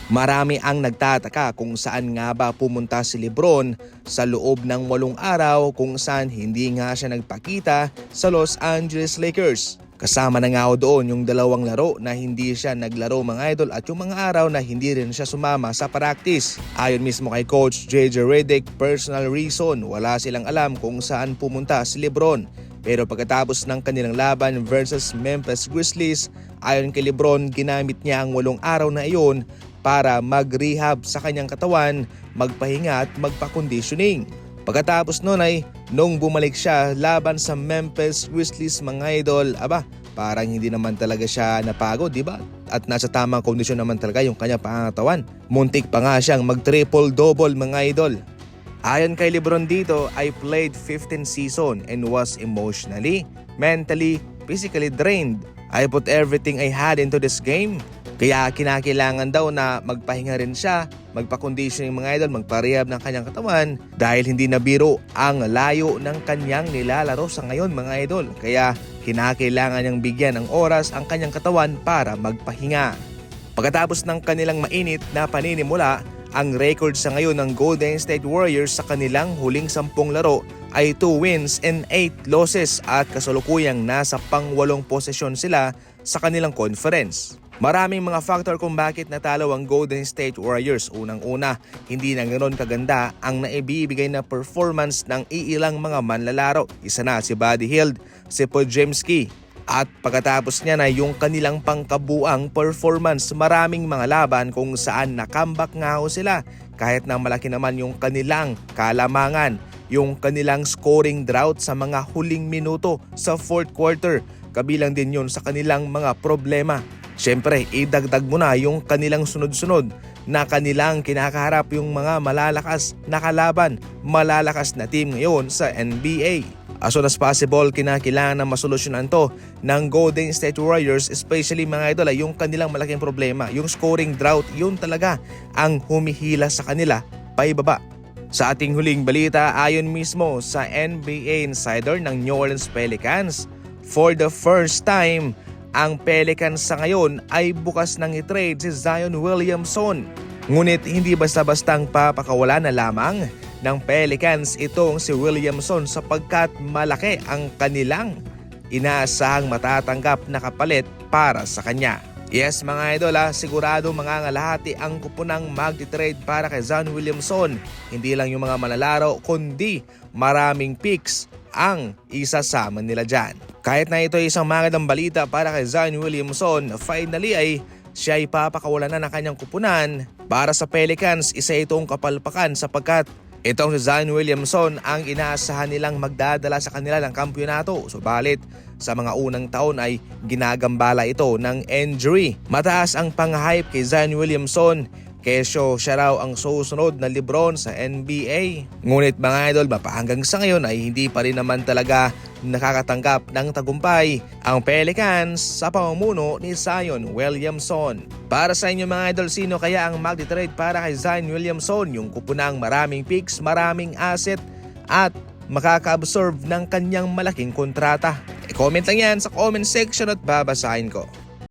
Marami ang nagtataka kung saan nga ba pumunta si Lebron sa loob ng 8 araw kung saan hindi nga siya nagpakita sa Los Angeles Lakers. Kasama na nga doon yung 2 laro na hindi siya naglaro mga idol at yung mga araw na hindi rin siya sumama sa practice. Ayon mismo kay Coach JJ Redick, personal reason, wala silang alam kung saan pumunta si Lebron. Pero pagkatapos ng kanilang laban versus Memphis Grizzlies, ayon kay Lebron, ginamit niya ang 8 araw na iyon para mag-rehab sa kanyang katawan, magpahinga at magpa-conditioning. Pagkatapos nun ay nung bumalik siya laban sa Memphis Grizzlies mga idol, parang hindi naman talaga siya napagod, di ba? At nasa tamang kondisyon naman talaga yung kanyang pangatawan. Muntik pa nga siyang mag-triple-double mga idol. Ayon kay Lebron dito, I played 15 season and was emotionally, mentally, physically drained. I put everything I had into this game. Kaya kinakailangan daw na magpahinga rin siya, magpa-conditioning mga idol, magpa-rehab ng kanyang katawan dahil hindi na biro ang layo ng kanyang nilalaro sa ngayon mga idol. Kaya kinakailangan niyang bigyan ng oras ang kanyang katawan para magpahinga. Pagkatapos ng kanilang mainit na paninimula, ang record sa ngayon ng Golden State Warriors sa kanilang huling 10 laro ay 2 wins and 8 losses at kasalukuyang nasa pang-8 posisyon sila sa kanilang conference. Maraming mga factor kung bakit natalo ang Golden State Warriors. Unang-una, hindi na ganoon kaganda ang naibibigay na performance ng iilang mga manlalaro. Isa na si Buddy Hield, si Podziemski. At pagkatapos niya na yung kanilang pangkabuang performance, maraming mga laban kung saan nakambak nga ho sila. Kahit na malaki naman yung kanilang kalamangan, yung kanilang scoring drought sa mga huling minuto sa fourth quarter. Kabilang din yun sa kanilang mga problema. Siyempre, idagdag mo na yung kanilang sunod-sunod na kanilang kinakaharap yung mga malalakas na kalaban, malalakas na team ngayon sa NBA. As soon as possible, kinakailangan na masolusyonan to ng Golden State Warriors, especially mga idol, yung kanilang malaking problema, yung scoring drought, yun talaga ang humihila sa kanila paibaba. Sa ating huling balita, ayon mismo sa NBA Insider ng New Orleans Pelicans, for the first time, ang Pelicans sa ngayon ay bukas nang i-trade si Zion Williamson. Ngunit hindi basta-bastang papakawala na lamang ng Pelicans itong si Williamson sapagkat malaki ang kanilang inaasahang matatanggap na kapalit para sa kanya. Yes mga idol, sigurado mangangalahati ang kupunang magti-trade para kay Zion Williamson. Hindi lang yung mga manlalaro kundi maraming picks ang isasama nila dyan. Kahit na ito ay isang magandang balita para kay Zion Williamson, finally ay siya ay papakawalan na ng kanyang kupunan. Para sa Pelicans, isa itong kapalpakan sapagkat itong si Zion Williamson ang inaasahan nilang magdadala sa kanila ng kampyonato. Subalit sa mga unang taon ay ginagambala ito ng injury. Mataas ang pang-hype kay Zion Williamson. Kesyo siya raw ang susunod na Lebron sa NBA. Ngunit mga idol, hanggang sa ngayon ay hindi pa rin naman talaga nakakatanggap ng tagumpay ang Pelicans sa pamumuno ni Zion Williamson. Para sa inyo mga idol, sino kaya ang magti-trade para kay Zion Williamson? Yung kupunang maraming picks, maraming asset at makaka-absorb ng kanyang malaking kontrata. I-comment lang yan sa comment section at babasahin ko.